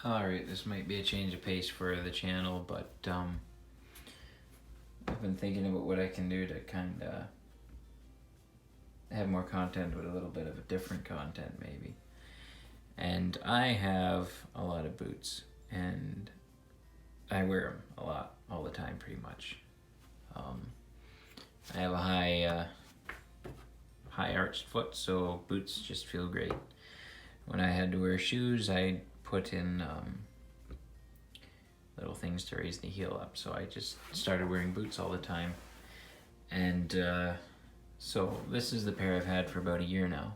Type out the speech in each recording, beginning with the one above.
Alright, this might be a change of pace for the channel, but I've been thinking about what I can do to kind of have more content with a little bit of a different content maybe. And I have a lot of boots, and I wear them a lot, all the time pretty much. I have a high arched foot, so boots just feel great. When I had to wear shoes, I put in little things to raise the heel up, so I just started wearing boots all the time. And so this is the pair I've had for about a year now,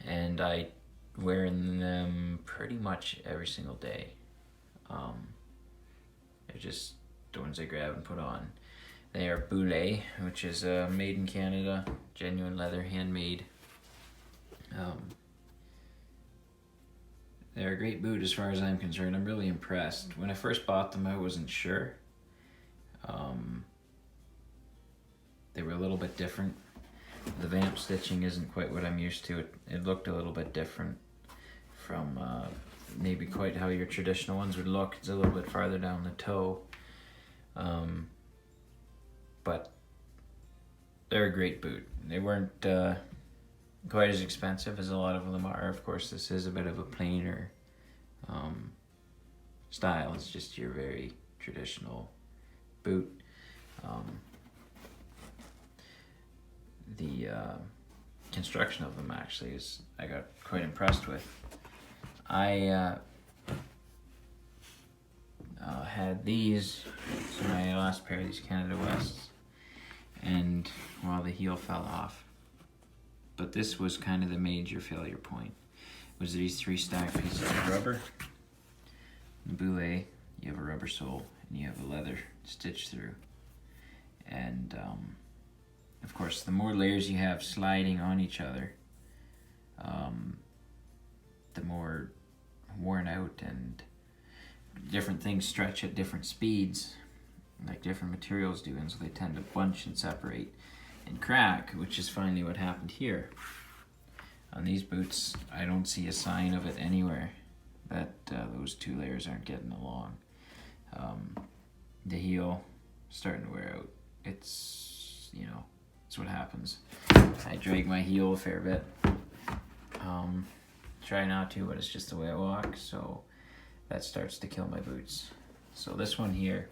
and I wear them pretty much every single day. They're just the ones I grab and put on. They are Boulet, which is made in Canada, genuine leather, handmade. They're a great boot as far as I'm concerned. I'm really impressed. When I first bought them, I wasn't sure. They were a little bit different. The vamp stitching isn't quite what I'm used to. It looked a little bit different from maybe quite how your traditional ones would look. It's a little bit farther down the toe. But they're a great boot. They weren't quite as expensive as a lot of them are. Of course, this is a bit of a plainer style. It's just your very traditional boot. The construction of them actually I got quite impressed with. I had these, so my last pair of these Canada Wests, and the heel fell off. But this was kind of the major failure point, was these 3 stacked pieces of rubber. In Boulet, you have a rubber sole and you have a leather stitch through. And of course, the more layers you have sliding on each other, the more worn out, and different things stretch at different speeds, like different materials do, and so they tend to bunch and separate and crack, which is finally what happened here. On these boots, I don't see a sign of it anywhere that those 2 layers aren't getting along. The heel starting to wear out. It's what happens. I drag my heel a fair bit. Try not to, but it's just the way I walk, so that starts to kill my boots. So this one here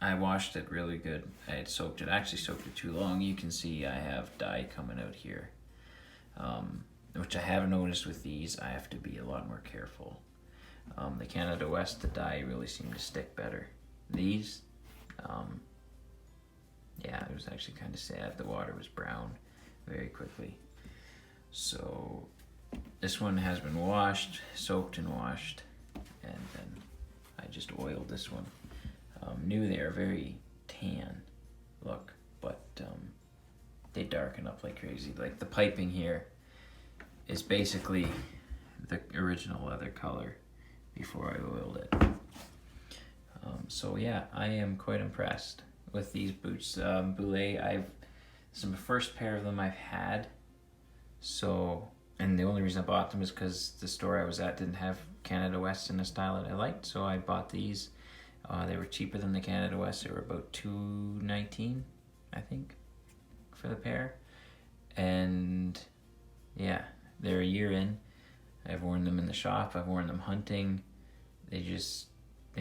I washed it really good. I had soaked it, actually soaked it too long. You can see I have dye coming out here, which I have noticed with these. I have to be a lot more careful. The Canada West, the dye really seemed to stick better. These, it was actually kind of sad. The water was brown very quickly. So this one has been washed, soaked and washed, and then I just oiled this one. New, they are very tan look, but they darken up like crazy. Like the piping here is basically the original leather color before I oiled it. So yeah, I am quite impressed with these boots. Boulet, this is the first pair of them I've had. So, and the only reason I bought them is because the store I was at didn't have Canada West in a style that I liked, so I bought these. They were cheaper than the Canada West. They were about $2.19, I think, for the pair. And yeah, they're a year in. I've worn them in the shop. I've worn them hunting. They've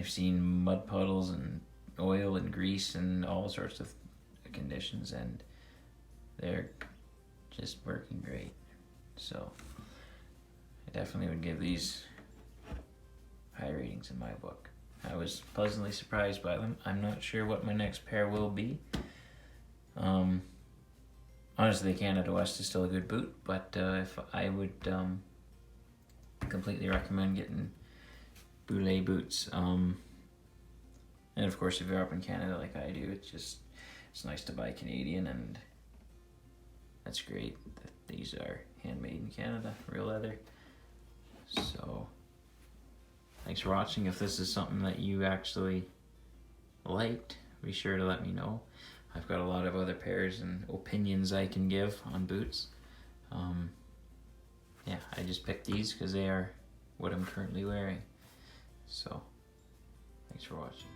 seen mud puddles and oil and grease and all sorts of conditions, and they're just working great. So I definitely would give these high ratings in my book. I was pleasantly surprised by them. I'm not sure what my next pair will be. Honestly, the Canada West is still a good boot, but if I would completely recommend getting Boulet boots. And of course, if you're up in Canada like I do, it's nice to buy Canadian, and that's great that these are handmade in Canada, real leather. So thanks for watching. If this is something that you actually liked, be sure to let me know. I've got a lot of other pairs and opinions I can give on boots. I just picked these because they are what I'm currently wearing. So, thanks for watching.